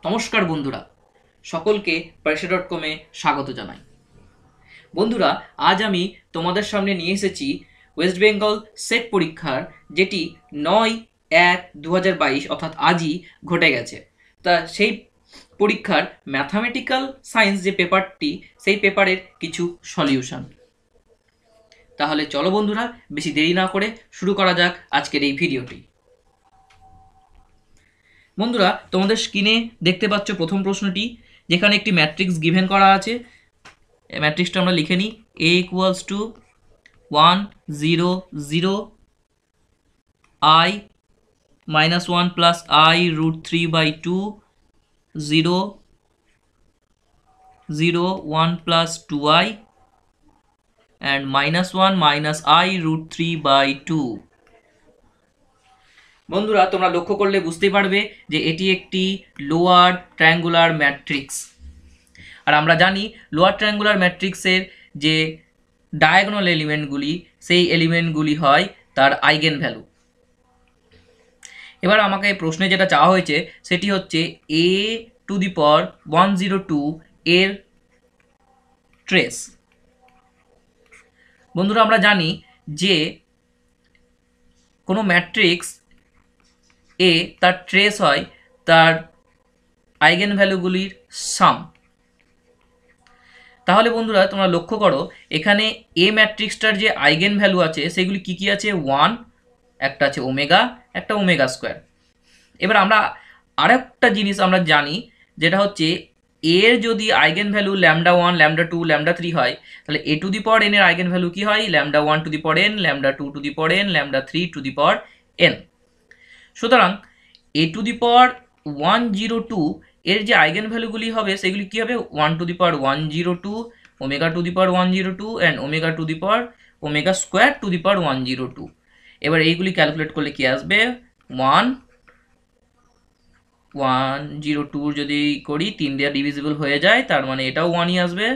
নমস্কার বন্ধুরা, সকলকে পয়সা.কমে স্বাগত জানাই। বন্ধুরা, আজ আমি তোমাদের সামনে নিয়ে এসেছি ওয়েস্ট বেঙ্গল সেট পরীক্ষার, যেটি 9/1/2022 অর্থাৎ আজই ঘটে গেছে। তা সেই পরীক্ষার ম্যাথামেটিক্যাল সায়েন্স যে পেপারটি, সেই পেপারের কিছু সলিউশন। তাহলে চলো বন্ধুরা, বেশি দেরি না করে শুরু করা যাক আজকের এই ভিডিওটি। বন্ধুরা, তোমাদের স্ক্রিনে দেখতে পাচ্ছ প্রথম প্রশ্নটি, যেখানে একটি ম্যাট্রিক্স গিভেন করা আছে। ম্যাট্রিক্সটা আমরা লিখে নিই। a equals to 1 0 0 i minus 1 plus I root 3 by 2 0 0 1 plus 2i and minus 1 minus I root 3 by 2। বন্ধুরা, তোমরা লক্ষ্য করলে বুঝতেই পারবে যে এটি একটি লোয়ার ট্রায়াঙ্গুলার ম্যাট্রিক্স। আর আমরা জানি লোয়ার ট্রায়াঙ্গুলার ম্যাট্রিক্সের যে ডায়াগোনাল এলিমেন্টগুলি, সেই এলিমেন্টগুলি হয় তার আইগেন ভ্যালু। এবার আমাকে প্রশ্নে যেটা চাওয়া হয়েছে সেটি হচ্ছে a⁴102 এর ট্রেস। বন্ধুরা, আমরা জানি যে কোনো ম্যাট্রিক্স এ তার ট্রেস হয় তার আইগেন ভ্যালুগুলির সাম। তাহলে বন্ধুরা, তোমরা লক্ষ্য করো এখানে এ ম্যাট্রিক্সটার যে আইগেন ভ্যালু আছে সেগুলি কি কি আছে? 1, একটা আছে ওমেগা, একটা ওমেগা স্কোয়ার। এবার আমরা আরেকটা জিনিস আমরা জানি, যেটা হচ্ছে এর যদি আইগেন ভ্যালু λ1, λ2, λ3 হয়, তাহলে a to the power n এর আইগেন ভ্যালু কি হয়? λ1 to the power n, λ2 to the power n, λ3 to the power n। সুতরাং a টু দি পাওয়ার 102 এর যে আইগেন ভ্যালুগুলি হবে সেগুলি কি হবে? 1 to the power 102, omega to the power 102 and omega to the power omega square to the power 102। এবার এইগুলি calculate করলে কি আসবে? 102 যদি করি 3 দিয়ে ডিভিজিবল হয়ে যায়, তার মানে এটাও 1ই আসবে।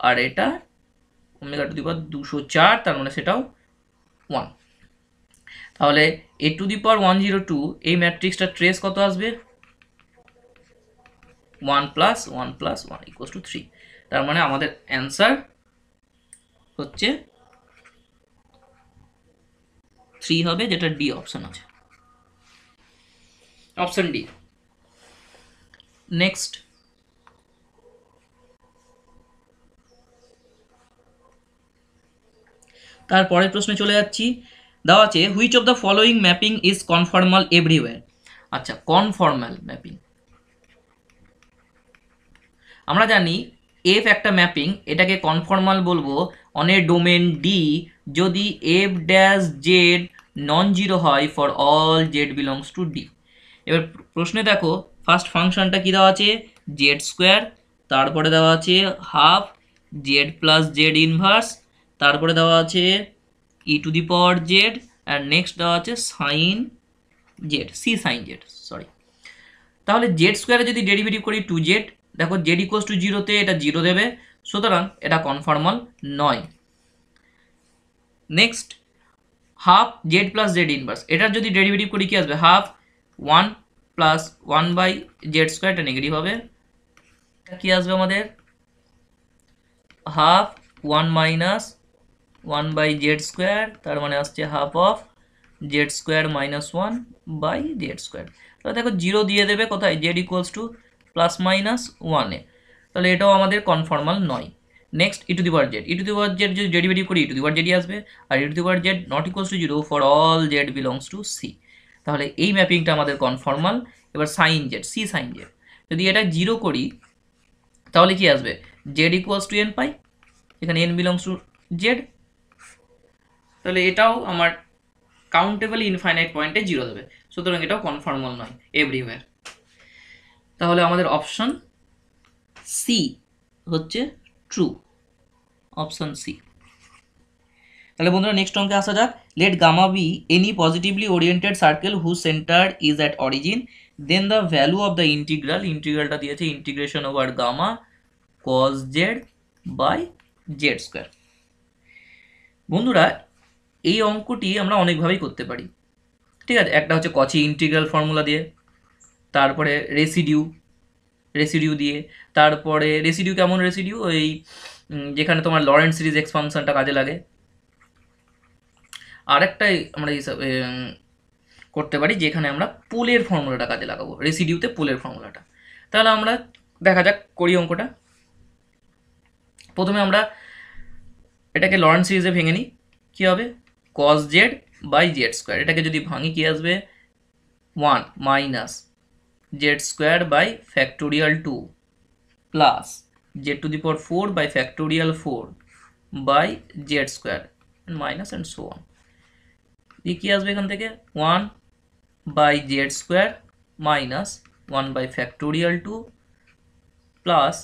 আর এটা ওমেগা টু দি পাওয়ার 204, তার মানে সেটাও 1। তাহলে a টু দি পাওয়ার 102 এই ম্যাট্রিক্সটার ট্রেস কত আসবে? 1 প্লাস 1 প্লাস 1 ইকুয়ালস টু 3। তার মানে আমাদের অ্যান্সার হচ্ছে 3 হবে, যেটা ডি অপশন আছে, অপশন ডি। নেক্সট, তারপরের প্রশ্নে চলে যাচ্ছি। দেওয়া আছে which of the following mapping is conformal everywhere. আচ্ছা, কনফর্মাল ম্যাপিং আমরা জানি এফ একটা ম্যাপিং, এটাকে কনফর্মাল বলবো অন এ ডোমেন ডি যদি F dash Z non zero হয় for all Z belongs to D. এবার প্রশ্নে দেখো ফার্স্ট ফাংশনটা কি দেওয়া আছে? জেড স্কোয়ার, তারপরে দেওয়া আছে half Z plus Z inverse, তারপরে দেওয়া আছে E to the power Z, and next দেওয়া আছে sine Z, C sine Z, sorry. তাহলে জেড স্কোয়ারে যদি ডেরিভেটিভ করি 2z, দেখো জেড ইকুয়ালস টু 0-তে এটা 0 দেবে, সুতরাং এটা কনফর্মাল নয়। Next, half Z plus Z inverse, এটার যদি ডেরিভেটিভ করি কি আসবে? Half 1 plus 1 by Z square, এটা নেগেটিভ হবে। কি আসবে আমাদের? Half 1 minus 1 by Z square, তার মানে আসছে half of Z square minus 1 by Z square. তাহলে দেখো 0 দিয়ে দেবে কোথায়? Z equals to plus minus 1-এ, তাহলে এটাও আমাদের কনফর্মাল নয়। Next, E to the power Z, E to the power Z যদি ডেরিভেটিভ করি ই টু দি পাওয়ার জেডই আসবে, আর E to the power Z not equals to 0 for all Z belongs to C. তাহলে এই ম্যাপিংটা আমাদের কনফর্মাল। এবার sine Z, C sine Z, যদি এটা 0 করি তাহলে কি আসবে? Z equals to N pi, এখানে এন বিলংস টু জেড, তাহলে এটাও আমার কাউন্টেবল ইনফাইনাইট পয়েন্টে 0 দেবে, সুতরাং এটাও কনফর্মাল নয় এভরিওয়্যার। তাহলে আমাদের অপশন সি হচ্ছে ট্রু, অপশন সি। তাহলে বন্ধুরা, নেক্সট অঙ্কে আসা যাক। Let gamma be any positively oriented circle whose centre is at origin, then the value of the integral, ইন্টিগ্রালটা দিয়েছে integration over gamma cos Z by Z square. বন্ধুরা, এই অঙ্কটি আমরা অনেকভাবেই করতে পারি, ঠিক আছে। একটা হচ্ছে কচি ইন্টিগ্রাল ফর্মুলা দিয়ে, তারপরে রেসিডিউ, রেসিডিউ দিয়ে। তারপরে রেসিডিউ কেমন রেসিডিউ, ওই যেখানে তোমার লরেন্ট সিরিজ এক্সপানশনটা কাজে লাগে। আরেকটাই আমরা হিসাবে করতে পারি যেখানে আমরা পোলের ফর্মুলাটা কাজে লাগাবো, রেসিডিউতে পোলের ফর্মুলাটা। তাহলে আমরা দেখা যাক করি অঙ্কটা। প্রথমে আমরা এটাকে লরেন্ট সিরিজে ভেঙে নিই। কী হবে, cos z by Z square, এটাকে যদি ভাঙি কী আসবে 1 minus z square by factorial 2 plus z to the power 4 by factorial 4 by Z square minus and so on. দিয়ে কী আসবে এখান থেকে 1 by Z square minus 1 by factorial 2 plus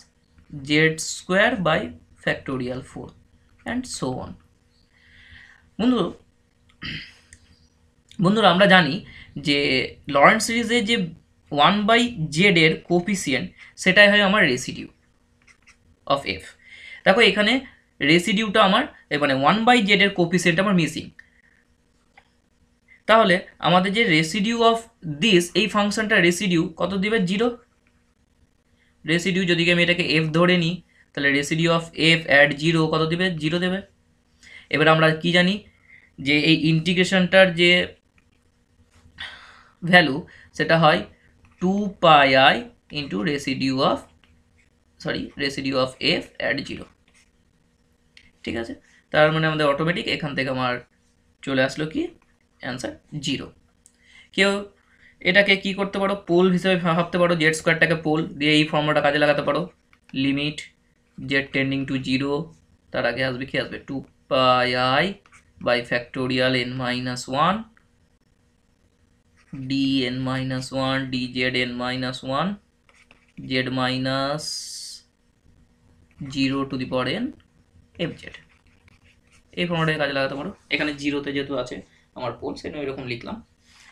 z square by factorial 4 and so on. বন্ধুরা আমরা জানি যে Laurent সিরিজে যে 1 বাই জেড এর কোফিসিয়েন্ট সেটাই হয় আমার রেসিডিউ অফ এফ। দেখো এখানে রেসিডিউটা আমার মানে 1 বাই জেড এর কোফিসিয়েন্ট আমার মিসিং। তাহলে আমাদের যে রেসিডিউ অফ দিস, এই ফাংশনটা রেসিডিউ কত দিবে 0। রেসিডিউ যদি আমি এটাকে এফ ধরে নিই তাহলে রেসিডিউ অফ এফ অ্যাট 0 কত দিবে 0 দেবে। এবার আমরা কি জানি যে এই ইন্টিগ্রেশনটার যে ভ্যালু সেটা হয় 2 pi I into residue of F at 0। ঠিক আছে, তার মানে আমাদের অটোমেটিক এখান থেকে আমার চলে আসলো কি অ্যান্সার 0। কেউ এটাকে কি করতে পারো, পোল হিসেবে ভাবতে পারো, জেড স্কোয়ারটাকে পোল দিয়ে এই ফর্মুলাটা কাজে লাগাতে পারো। লিমিট জেড টেন্ডিং টু 0, তার আগে আসবে কি আসবে 2 pi I by factorial n minus 1 dn minus 1 dzn minus 1 z minus 0 to the power n fz। এই ফর্মুলাটাকে কাজে লাগাতে পারো। এখানে 0তে যেহেতু আছে আমার পোল, সেটা এরকম লিখলাম।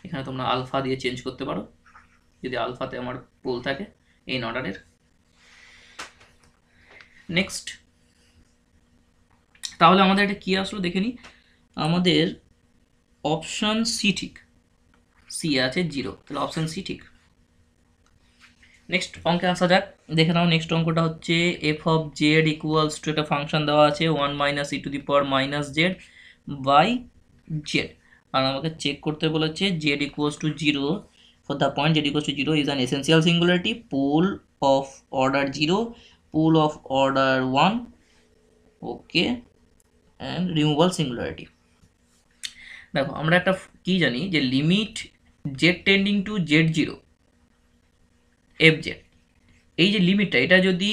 এখানে তোমরা আলফা দিয়ে চেঞ্জ করতে পারো যদি আলফাতে আমার পোল থাকে এই অর্ডারের। নেক্সট, তাহলে আমাদের এটা কি আসলো দেখে নিই। আমাদের অপশন সি ঠিক, সি আছে 0, তাহলে অপশন সি ঠিক। নেক্সট অঙ্কে আসা যাক, দেখে নাও। নেক্সট অঙ্কটা হচ্ছে f of z equals to একটা ফাংশন দেওয়া আছে 1 minus e to the power minus z by z, আর আমাকে চেক করতে বলেছে z equals to 0 for the point z equals to 0 is an essential singularity, pole of order 0, pole of order 1, okay, and removal singularity. দেখো আমরা একটা কি জানি যে limit z tending to z 0 f z, এই যে লিমিটটা এটা যদি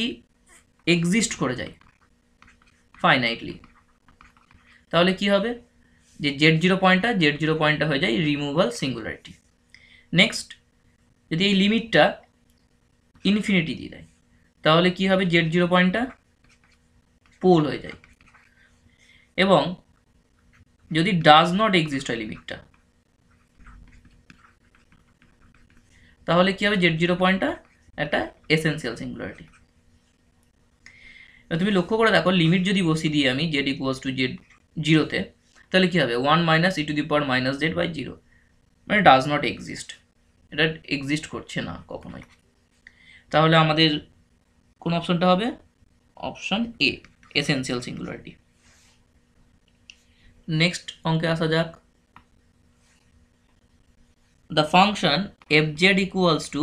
এক্সিস্ট করে যায় ফাইনাইটলি তাহলে কি হবে যে জেড জিরো পয়েন্টটা হয়ে যায় রিমুভাল সিঙ্গুলারিটি। নেক্সট, যদি এই লিমিটটা ইনফিনিটি দিয়ে দেয় তাহলে কি হবে, জেড 0 পয়েন্টটা পোল হয়ে যায়। এবং যদি ডাজ নট এক্সিস্ট হয় লিমিটটা তাহলে কি হবে, জেড 0 পয়েন্টটা একটা এসেন্সিয়াল সিঙ্গুলারিটি। তুমি লক্ষ্য করে দেখো, লিমিট যদি বসিয়ে দিই আমি জেড ইকুয়ালস টু জেড 0তে তাহলে কি হবে 1 minus e to the power minus z by 0, মানে ডাজ নট এক্সিস্ট, এটা এক্সিস্ট করছে না কখনোই। তাহলে আমাদের কোন অপশনটা হবে, option A, essential singularity. Next অঙ্কে আসা যাক, the function f z equals to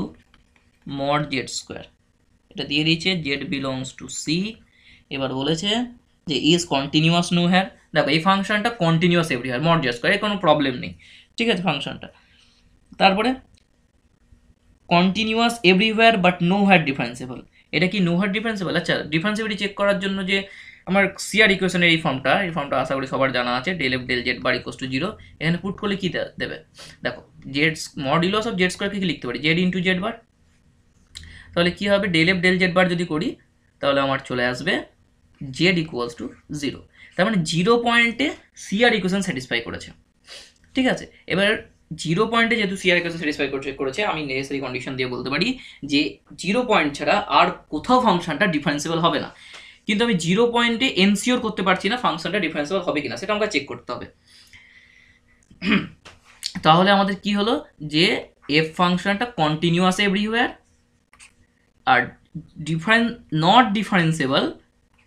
mod z square, এটা দিয়ে দিয়েছে জেড বিলংস টু সি। এবার বলেছে যে ইজ কন্টিনিউয়াস নো হ্যার। দেখো এই ফাংশনটা কন্টিনিউয়াস এভরিহ্যার, মড জেড স্কোয়ার, এর কোনো প্রবলেম নেই, ঠিক আছে ফাংশনটা। তারপরে কন্টিনিউয়াস এভরিওয়্যার বাট নো হ্যার ডিফারেন্সিবল, এটা কি নো হ্যার ডিফারেন্সিবল? আচ্ছা, ডিফারেন্সিবিলিটি চেক করার জন্য যে আমার সিআর ইকুয়েশনের এই ফর্মটা আশা করি সবার জানা আছে, del f del z bar equals to 0। এখানে পুট করলে কি দেবে, দেখো জেড মডুলাস অফ জেড স্কোয়ারকে কি লিখতে পারি, জেড ইন্টু জেড বার। তাহলে কি হবে, ডেল এফ ডেল জেড বার যদি করি তাহলে আমার চলে আসবে জেড ইকুয়ালস টু 0। তার মানে 0 পয়েন্টে সিআর ইকুয়েশন স্যাটিসফাই করেছে, ঠিক আছে। এবার 0 পয়েন্টে যেহেতু সিআর ইকুয়েশন স্যাটিসফাই করেছে, আমি নেসেসারি কন্ডিশন দিয়ে বলতে পারি যে 0 পয়েন্ট ছাড়া আর কোথাও ফাংশনটা ডিফারেন্সিবল হবে না। কিন্তু আমি 0 পয়েন্টে এনসিওর করতে পারছি না ফাংশনটা ডিফারেন্সিবল হবে কিনা, সেটা আমাকে চেক করতে হবে। তাহলে আমাদের কি হলো যে এফ ফাংশনটা continuous everywhere are not differentiable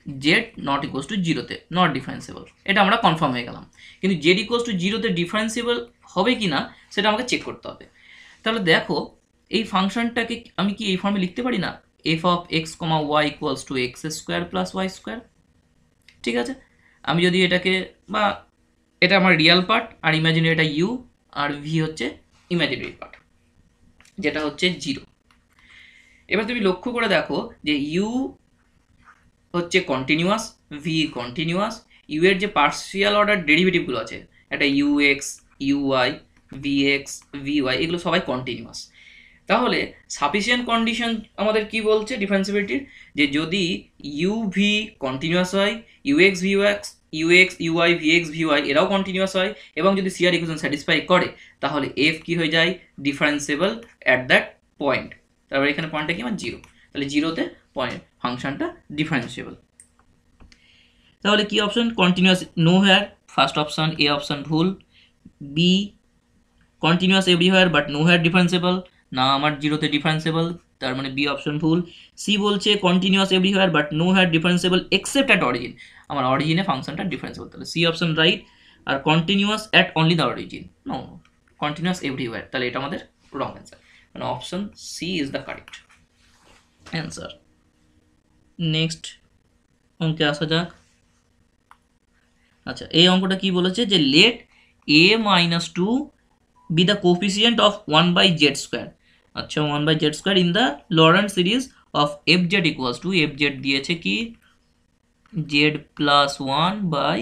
Z not equals two জিরোতে, নট ডিফারেন্সিয়েবল, এটা আমরা কনফার্ম হয়ে গেলাম। কিন্তু জেড ইকুয়ালস টু জিরোতে ডিফারেন্সিয়েবল হবে কি না সেটা আমাকে চেক করতে হবে। তাহলে দেখো এই ফাংশনটাকে আমি কি এই ফর্মে লিখতে পারি না, f of x comma y equals to x square plus y square. ঠিক আছে, আমি যদি এটাকে, বা এটা আমার রিয়াল পার্ট আর ইমাজিনারি এটা ইউ, আর ভি হচ্ছে ইমাজিনারি পার্ট যেটা হচ্ছে জিরো। এবার তুমি লক্ষ্য করে দেখো যে ইউ হচ্ছে কন্টিনিউয়াস, ভি কন্টিনিউয়াস, ইউ এর যে পার্সিয়াল অর্ডার ডেরিভেটিভগুলো আছে, একটা u x, u y, v x, v y, এগুলো সবাই কন্টিনিউয়াস। তাহলে সাফিসিয়েন্ট কন্ডিশন আমাদের কি বলছে ডিফারেন্সিবিলিটির, যে যদি ইউ ভি কন্টিনিউয়াস হয়, u x v x, u x u y v x v y এরাও কন্টিনিউয়াস হয়, এবং যদি সিআর ইকুয়েশন স্যাটিসফাই করে, তাহলে এফ কি হয়ে যায়, ডিফারেন্সিয়েবল অ্যাট দ্যাট পয়েন্ট। তারপরে এখানে পয়েন্টটা কি আমার জিরো, তাহলে জিরোতে পয়েন্ট ফাংশনটা ডিফারেন্সিয়েবল। তাহলে কি option, continuous nowhere, first option A option ভুল। B continuous everywhere but nowhere differentiable, না আমার জিরোতে ডিফারেন্সিয়েবল, তার মানে বি অপশন ভুল। সি বলছে continuous everywhere but nowhere differentiable except at origin, আমার অরিজিনে ফাংশনটা ডিফারেন্সিয়েবল, তাহলে সি অপশন রাইট। আর continuous at only the origin, no, continuous everywhere, তাহলে এটা আমাদের রং অ্যান্সার, মানে option C is the correct answer. Next অঙ্কে আসা যাক। আচ্ছা, এই অঙ্কটা কি বলেছে, যে let a minus two be the coefficient of 1 by z square। আচ্ছা, 1 by z square in the Laurent series of fz equals to, fz দিয়েছে কি z plus 1 by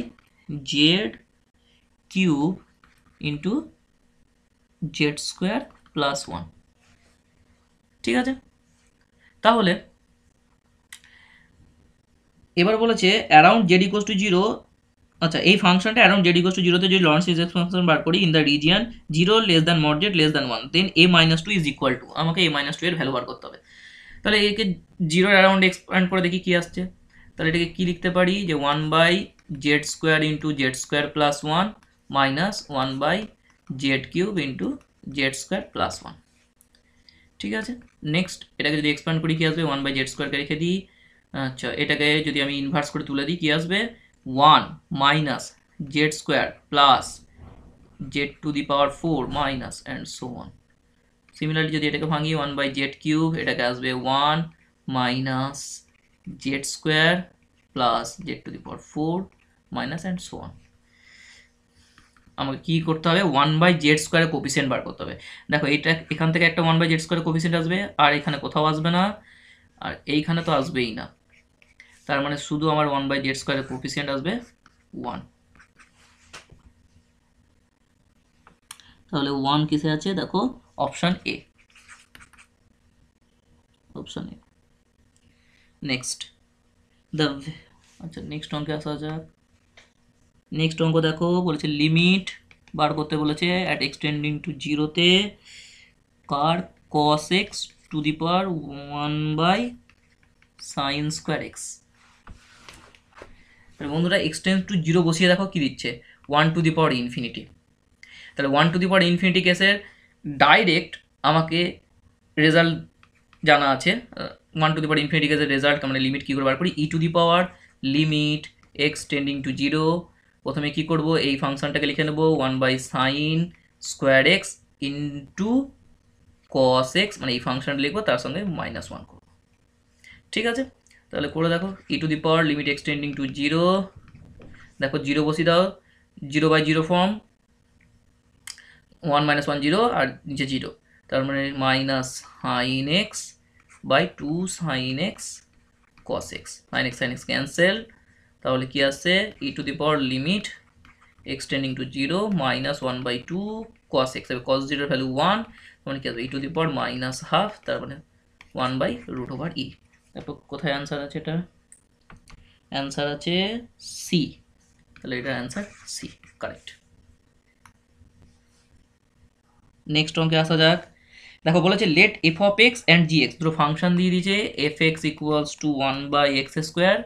z cube into z square plus 1। ঠিক আছে, তাহলে এবার বলেছে around z equals to 0। আচ্ছা, এই ফাংশনটা অ্যারাউন্ড জেড ইকুয়ালস টু জিরোতে যদি লরেন্স সিরিজ ফাংশন বার করি in the region 0 less than mod z less than 1, then a minus two is equal to, আমাকে a মাইনাস টু এর ভ্যালু বার করতে হবে। তাহলে একে জিরোর অ্যারাউন্ড এক্সপ্যান্ড করে দেখি কি আসছে। তাহলে এটাকে কি লিখতে পারি, যে 1 by Z square into z square plus 1 minus 1 by z cube into z square plus 1। ঠিক আছে, নেক্সট এটাকে যদি এক্সপ্যান্ড করি কি আসবে, 1 বাই জেড স্কোয়ারকে রেখে দিই। আচ্ছা, এটাকে যদি আমি ইনভার্স করে তুলে দিই কি আসবে, 1 minus z square plus z to the power 4 minus and so on. Similarly যদি এটাকে ভাঙি, 1 বাই জেড কিউব, এটাকে আসবে 1 minus z square plus z to the power 4 minus and so on. আমাকে কি করতে হবে, 1 বাই জেড স্কোয়ারের কোফিসিয়েন্ট বার করতে হবে। দেখো এইটা এখান থেকে একটা 1 বাই জেড স্কোয়ারের কোফিসিয়েন্ট আসবে, আর এখানে কোথাও আসবে না, আর এইখানে তো আসবেই না, তার মানে শুধু আমার 1 বাই জেড স্কোয়ারের কোফিসিয়েন্ট আসবে 1। তাহলে 1 কিসে আছে, দেখো option A, option A. Next the, আচ্ছা নেক্সট অঙ্কে আসা যাক। নেক্সট অঙ্ক দেখো বলেছে লিমিট বার করতে বলেছে অ্যাট এক্সটেন্ডিং টু জিরোতে কার cos x to the power 1 by sine square x. বন্ধুরা এক্সটেন্ড টু জিরো বসিয়ে দেখো কি দিচ্ছে, 1 টু দি পাওয়ার ইনফিনিটি। তাহলে 1 টু দি পাওয়ার ইনফিনিটি কেসের ডাইরেক্ট আমাকে রেজাল্ট জানা আছে, 1 টু দি পাওয়ার ইনফিনিটি কেসের রেজাল্ট মানে লিমিট কী করে বার করি, ই to the power limit x tending to zero. প্রথমে কি করব, এই ফাংশনটাকে লিখে নেব 1 by sine square x into cos x, মানে এই ফাংশনটা লিখবো তার সঙ্গে -1 করবো। ঠিক আছে, তাহলে করে দেখো e to the power limit x tending to zero, দেখো জিরো বসিয়ে দাও, 0 বাই 0 ফর্ম, 1 - 1 0 আর নিচে 0, তার মানে minus sine x by 2 sine x cos x, sine x cancel, তাহলে কি আসছে e to the power limit x tending to 0 -1 by 2 cos x, cos 0 value 1, মানে কি আসবে ই টু দি পাওয়ার -12, তার মানে 1 বাই রুট ওভার ই। তারপর কোথায় অ্যান্সার আছে, এটা অ্যান্সার আছে সি, তাহলে এটা অ্যান্সার সি কারেক্ট। নেক্সট অঙ্কে আসা যাক। দেখো বলেছে let f of x and g x, দুটো ফাংশন দিয়ে দিয়েছে, f x equals to 1 by x square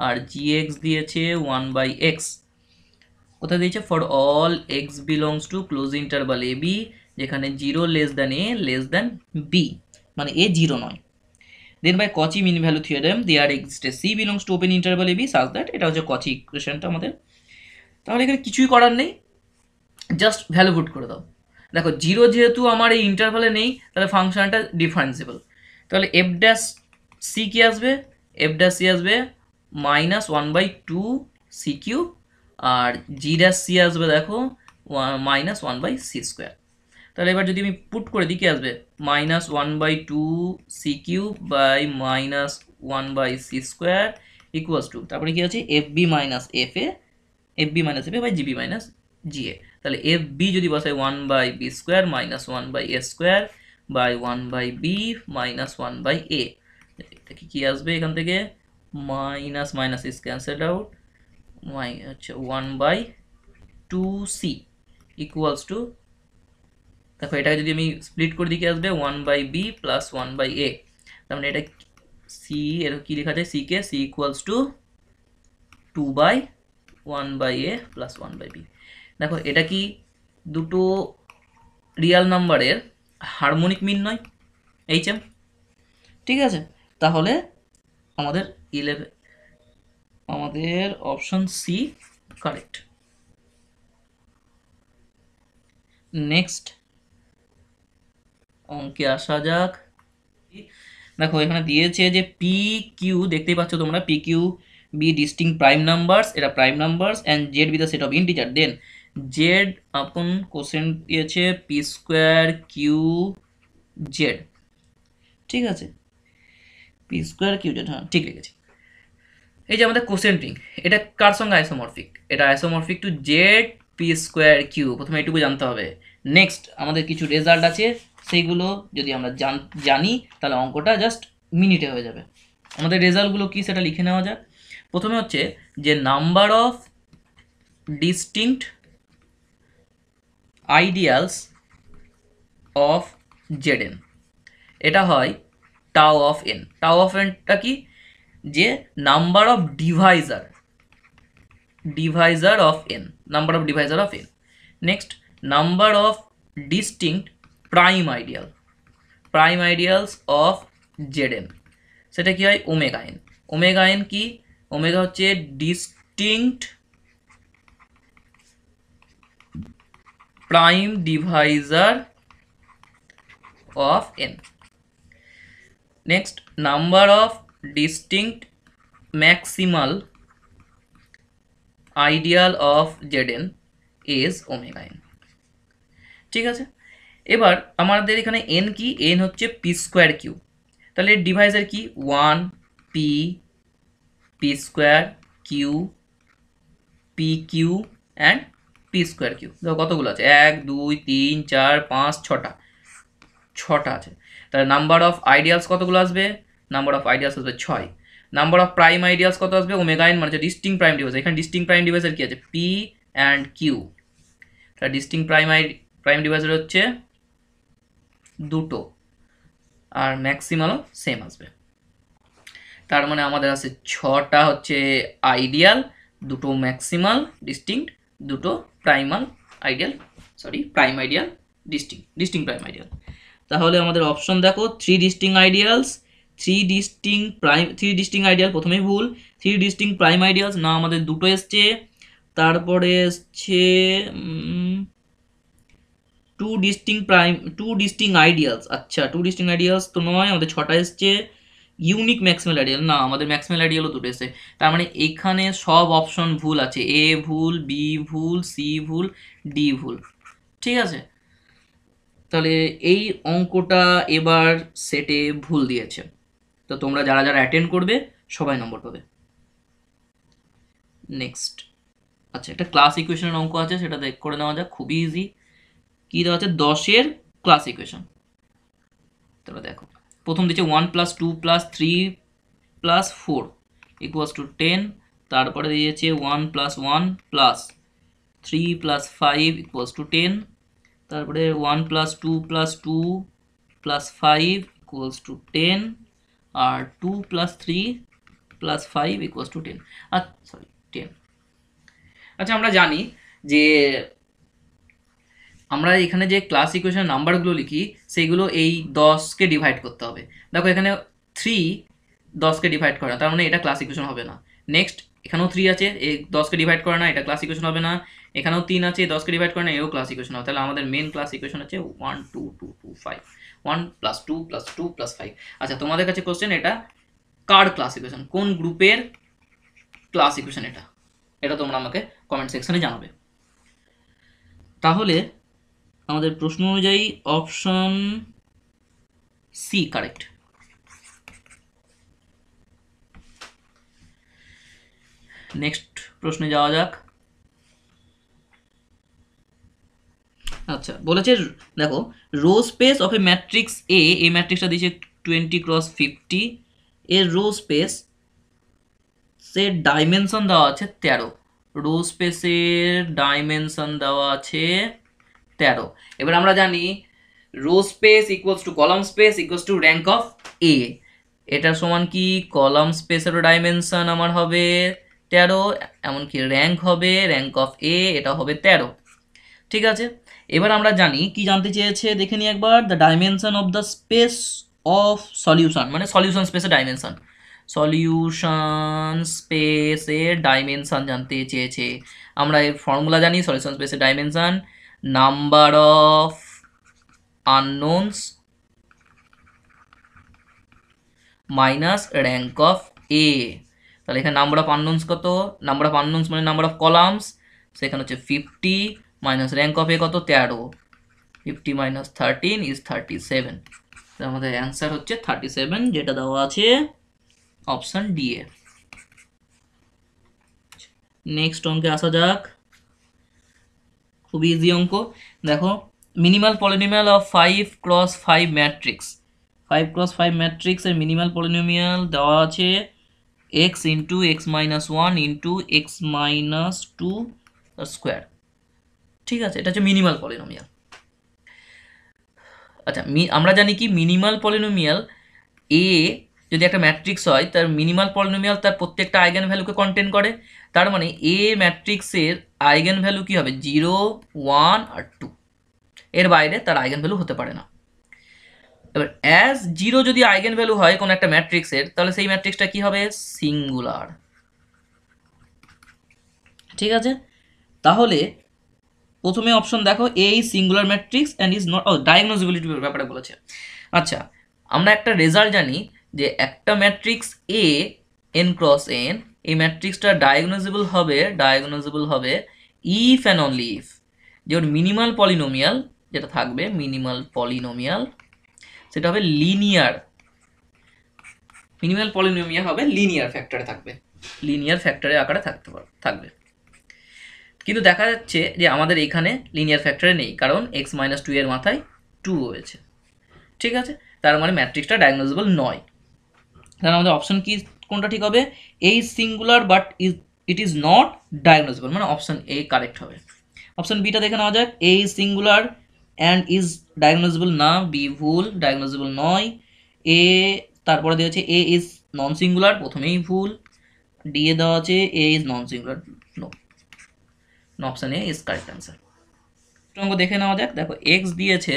আর জি এক্স দিয়েছে 1 বাই এক্স। কোথায় দিয়েছে, for all x belongs to closed interval a b, যেখানে 0 less than a less than b, মানে a 0 নয়। Then by Cauchy mean value theorem there exists c belongs to open interval a b such that, এটা হচ্ছে কচি ইকুয়েশনটা আমাদের। তাহলে এখানে কিছুই করার নেই, জাস্ট ভ্যালু পুট করে দাও। দেখো জিরো যেহেতু আমার এই ইন্টারভালে নেই, তাহলে ফাংশনটা ডিফারেন্সিবল। তাহলে এফ ড্যাশ সি কি আসবে, এফ ড্যাশ সি আসবে -1/2 সি কিউব, আর জি ড্যাশ সি আসবে দেখো -1/c²। তাহলে এবার যদি আমি পুট করে দিই কি আসবে, -1/2 c cube by -1/c² equals to, তারপরে কি আছে f b minus f a, f b minus f a by g b minus g a. তাহলে এফ বি যদি বসাই 1/b² -1/a² by 1/b -1/a, এটা কি আসবে এখান থেকে, minus minus is cancelled out, হচ্ছে 1/2c ইকুয়ালস টু, দেখো এটাকে যদি আমি স্প্লিট করে দিকে আসবে 1/b প্লাস 1/a, তার মানে এটা সি এর কি লেখা যায়, c k c equals to 2/1/a plus 1/b। দেখো এটা কি দুটো রিয়াল নাম্বারের হারমোনিক মিন নয়, এইচএম, ঠিক আছে। তাহলে আমাদের আমাদের অপশন সি কারেক্ট। নেক্সট অঙ্কে আসা যাক। দেখো এখানে দিয়েছে যে পি কিউ, দেখতেই পাচ্ছ তোমরা, p q b distinct prime numbers, এটা prime numbers, and z be the set of integer, then z upon question দিয়েছে p² কিউ জেড, ঠিক আছে, p² কিউ জেড, হ্যাঁ ঠিক লিখেছি। এই যে আমাদের কোশ্চেন রিং, এটা কার সঙ্গে আইসোমরফিক, এটা isomorphic to Z p² Q, প্রথমে এটুকু জানতে হবে। নেক্সট আমাদের কিছু রেজাল্ট আছে, সেইগুলো যদি আমরা জানি তাহলে অঙ্কটা জাস্ট মিনিটে হয়ে যাবে। আমাদের রেজাল্টগুলো কি সেটা লিখে নেওয়া যাক। প্রথমে হচ্ছে যে number of distinct ideals of Z N, এটা হয় টাও অফ এন। টাও অফ এনটা কি, যে number of Deviser of n, number of divisor of n. Next, number of distinct prime ideals of Zn, সেটা কি হয় ওমেগা n। ওমেগা n কি, ওমেগা হচ্ছে distinct prime Deviser of n. Next, number of distinct maximal ideal of Zn is omega N, ঠিক আছে। এবার আমাদের এখানে এন কি, এন হচ্ছে p² কিউ, তাহলে এর ডিভাইজার কি 1 p² q p q and p² q. দেখো কতগুলো আছে, 1 2 3 4 5 ছটা আছে। তাহলে নাম্বার অফ আইডিয়ালস কতগুলো আসবে, নাম্বার অফ আইডিয়ালস আসবে 6। নাম্বার অফ প্রাইম আইডিয়ালস কত আসবে, ওমেগা এন মানে ডিস্টিং প্রাইম ডিভাইজার, এখানে ডিস্টিং প্রাইম ডিভাইজার কি আছে পি অ্যান্ড কিউ, তাহলে ডিস্টিং প্রাইম ডিভাইজার হচ্ছে দুটো, আর ম্যাক্সিমালও সেম আসবে। তার মানে আমাদের আছে 6টা হচ্ছে আইডিয়াল, দুটো ম্যাক্সিমাল ডিস্টিংক্ট, দুটো primal ideal, prime ideal ডিস্টিং prime ideal. তাহলে আমাদের অপশন দেখো 3 ডিস্টিং আইডিয়ালস, 3 ডিস্টিং আইডিয়াল, প্রথমেই ভুল, 3 ডিস্টিং প্রাইম আইডিয়ালস না, আমাদের দুটো এসছে। তারপরে এসছে 2 ডিস্টিং আইডিয়ালস, আচ্ছা 2 ডিস্টিং আইডিয়ালস তো নয়, আমাদের 6টা এসছে। ইউনিক ম্যাক্সিমাল আইডিয়াল না, আমাদের ম্যাক্সিমাল আইডিয়ালও দুটো এসছে। তার মানে এখানে সব অপশন ভুল আছে, এ ভুল, বি ভুল, সি ভুল, ডি ভুল, ঠিক আছে। তাহলে এই অঙ্কটা এবার সেটে ভুল দিয়েছে, তো তোমরা যারা যারা অ্যাটেন্ড করবে সবাই নম্বর পাবে। নেক্সট, আচ্ছা একটা ক্লাস ইকুয়েশনের অঙ্ক আছে, সেটা করে নেওয়া যাক, খুবই ইজি। কি দেওয়া আছে, 10-এর ক্লাস ইকুয়েশন। তাহলে দেখো প্রথম দিচ্ছে 1 + 2 + 3 + 4 = 10, তারপরে দিয়েছে 1 + 1 + 3 + 5 = 10, তারপরে 1 + 2 + 2 + 5 = 10, আর 2 + 3 + 5 = 10। আচ্ছা 10। আচ্ছা আমরা জানি যে আমরা এখানে যে ক্লাস ইকুয়েশনের নাম্বারগুলো লিখি সেইগুলো এই 10কে ডিভাইড করতে হবে। দেখো এখানে 3 10কে ডিভাইড করে না, তার মানে এটা ক্লাস ইকুয়েশন হবে না। নেক্সট এখানেও 3 আছে, এই 10কে ডিভাইড করে না, এটা ক্লাস ইকুয়েশন হবে না। এখানেও 3 আছে, 10কে ডিভাইড করে না, এও ক্লাস ইকুয়েশন হবে। তাহলে আমাদের মেন ক্লাস ইকুয়েশন হচ্ছে 1 2 2 2 5, 1 + 2 + 2 + 5। আচ্ছা, তোমাদের কাছে কোশ্চেন, এটা কার ক্লাস ইকুয়েশন, কোন গ্রুপের ক্লাস ইকুয়েশন এটা, এটা তোমরা আমাকে কমেন্ট সেকশনে জানাবে। তাহলে আমাদের প্রশ্ন অনুযায়ী অপশন সি কারেক্ট। নেক্সট প্রশ্নে যাওয়া যাক। আচ্ছা, বলেছে দেখো, row space of a matrix A, এই ম্যাট্রিক্সটা দিয়েছে 20x50, এর রো স্পেস সে ডাইমেনশন দেওয়া আছে 13, রো স্পেসের ডাইমেনশন দেওয়া আছে 13। এবার আমরা জানি row space equals to column space equals to rank of A. এটা সমান কি কলাম স্পেসেরও ডাইমেনশন আমার হবে 13, এমনকি র্যাঙ্ক হবে র্যাঙ্ক অফ এ, এটা হবে 13। ঠিক আছে, এবার আমরা জানি কি জানতে চেয়েছে, দেখে নিই একবার, the dimension of the space of solution, মানে সলিউশন স্পেসের ডাইমেনশন, সলিউশন স্পেসের ডাইমেনশন জানতে চেয়েছে। আমরা এর ফর্মুলা জানি, সলিউশন স্পেসের dimension number of unknowns minus rank of A. তাহলে এখানে নাম্বার অফ আননোনস কত, নাম্বার অফ আননোনস মানে নাম্বার অফ কলামস, সেখানে হচ্ছে 50 মাইনাস র্যাঙ্ক অফ এ কত 13, 50 মাইনাস 13 ইজ 37। আমাদের অ্যান্সার হচ্ছে 37, যেটা দেওয়া আছে অপশন ডি এ। নেক্সট অঙ্কে আসা যাক, খুব ইজি অঙ্ক। দেখো, minimal polynomial of 5x5 matrix, 5x5 ম্যাট্রিক্সের মিনিমাল পলিনোমিয়াল দেওয়া আছে x into x minus 1 into x minus 2 square. ঠিক আছে, এটা হচ্ছে মিনিমাল পলিনোমিয়াল। আচ্ছা, আমরা জানি কি মিনিমাল পলিনোমিয়াল এ যদি একটা ম্যাট্রিক্স হয়, তার মিনিমাল পলিনোমিয়াল তার প্রত্যেকটা আইগেন ভ্যালুকে কন্টেন করে। তার মানে এ ম্যাট্রিক্সের আইগেন ভ্যালু কি হবে 0 1 আর 2, এর বাইরে তার আইগেন ভ্যালু হতে পারে না। এবার অ্যাজ 0 যদি আইগেন ভ্যালু হয় কোন একটা ম্যাট্রিক্সের, তাহলে সেই ম্যাট্রিক্সটা কি হবে সিঙ্গুলার। ঠিক আছে, তাহলে প্রথমে অপশন দেখো, A is singular matrix and is not, ডায়াগনোজিবিলিটির ব্যাপারে বলেছে। আচ্ছা, আমরা একটা রেজাল্ট জানি যে একটা matrix A n cross n, এই ম্যাট্রিক্সটা ডায়াগনোজিবল হবে ইফ অ্যান্ড অনলি ইফ যে ওর মিনিমাল পলিনোমিয়াল যেটা থাকবে, মিনিমাল পলিনোমিয়াল সেটা হবে লিনিয়ার, মিনিমাল পলিনোমিয়াল হবে লিনিয়ার ফ্যাক্টরে থাকবে, লিনিয়ার ফ্যাক্টরে আকারে থাকবে। কিন্তু দেখা যাচ্ছে যে আমাদের এখানে লিনিয়ার ফ্যাক্টরে নেই, কারণ x মাইনাস 2 এর মাথায় 2 রয়েছে। ঠিক আছে, তার মানে ম্যাট্রিক্সটা ডায়াগনোজেবল নয়। তাহলে আমাদের অপশন কি কোনটা ঠিক হবে, A is singular but it is not diagonalizable, মানে অপশন এ কারেক্ট হবে। অপশন বিটা দেখে নেওয়া যাক, A is singular and is diagonalizable না, বি ভুল, ডায়াগনোজেবল নয়। এ তারপরে দেওয়া আছে এ ইজ নন সিঙ্গুলার, প্রথমেই ভুল। ডি এ দেওয়া আছে A is non singular, no, option A is correct answer. অঙ্ক দেখে নেওয়া যাক। দেখো, এক্স দিয়েছে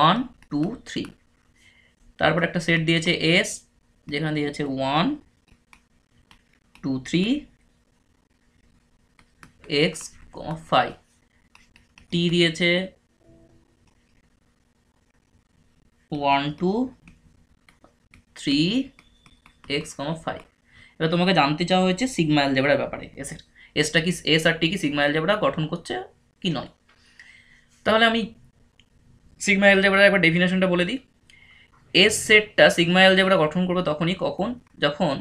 1 2 3, তারপর একটা সেট দিয়েছে এস, যেখানে দিয়েছে 1 2 3 x 5, টি দিয়েছে 1 2 3 x 5। এবার তোমাকে জানতে চাওয়া হয়েছে সিগমা অ্যালজেব্রার ব্যাপারে, এসটা কি, এস আর টি কি সিগমা অ্যালজেব্রা গঠন করছে কি নয়। তাহলে আমি সিগমা অ্যালজেব্রার একবার ডেফিনেশনটা বলে দিই। এস সেটটা সিগমা অ্যালজেব্রা গঠন করবে তখনই, যখন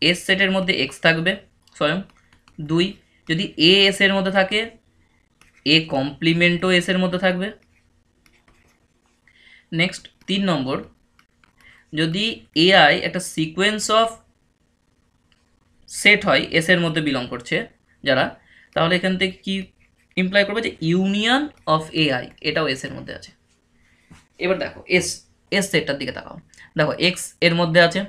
এস সেটের মধ্যে এক্স থাকবে স্বয়ং। 2, যদি এ এস এর মধ্যে থাকে, এ কমপ্লিমেন্টও এস এর মধ্যে থাকবে। নেক্সট 3 নম্বর, যদি এআই একটা সিকোয়েন্স অফ সেট হয় এস এর মধ্যে বিলং করছে যারা, তাহলে এখান থেকে কি ইমপ্লাই করবে যে ইউনিয়ন অফ এআই এটাও এস এর মধ্যে আছে। এবার দেখো এস সেটটার দিকে তাকাও, দেখো এক্স এর মধ্যে আছে,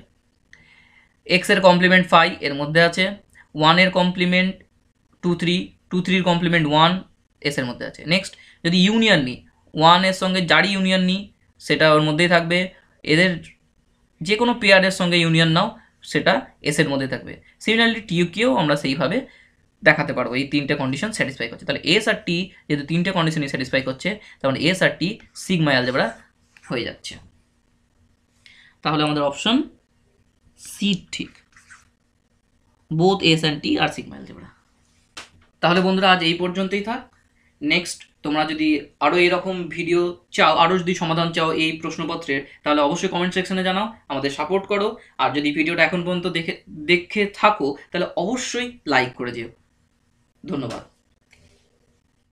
এক্স এর কমপ্লিমেন্ট 5 এর মধ্যে আছে, 1 এর কমপ্লিমেন্ট 2 3, 2 3 এর কমপ্লিমেন্ট 1 এস এর মধ্যে আছে। নেক্সট যদি ইউনিয়ন নিই, 1 এর সঙ্গে যারই ইউনিয়ন নিই সেটা ওর মধ্যেই থাকবে, এদের যে কোনো পেয়ারের সঙ্গে ইউনিয়ন নাও সেটা এস এর মধ্যে থাকবে। সিমিলারলি টিকেও আমরা সেইভাবে দেখাতে পারবো এই তিনটে কন্ডিশন স্যাটিসফাই করছে। তাহলে এস আর টি যেহেতু তিনটে কন্ডিশনই স্যাটিসফাই করছে, তখন এস আর টি সিগমা অ্যালজেব্রা হয়ে যাচ্ছে। তাহলে আমাদের অপশন সি ঠিক, বোথ এস অ্যান্ড টি আর সিগমা অ্যালজেব্রা। তাহলে বন্ধুরা আজ এই পর্যন্তই থাক। নেক্সট তোমরা যদি আরও এরকম ভিডিও চাও, আরও যদি সমাধান চাও এই প্রশ্নপত্রের, তাহলে অবশ্যই কমেন্ট সেকশনে জানাও, আমাদের সাপোর্ট করো। আর যদি ভিডিওটা এখন পর্যন্ত দেখে থাকো তাহলে অবশ্যই লাইক করে যেও। ধন্যবাদ।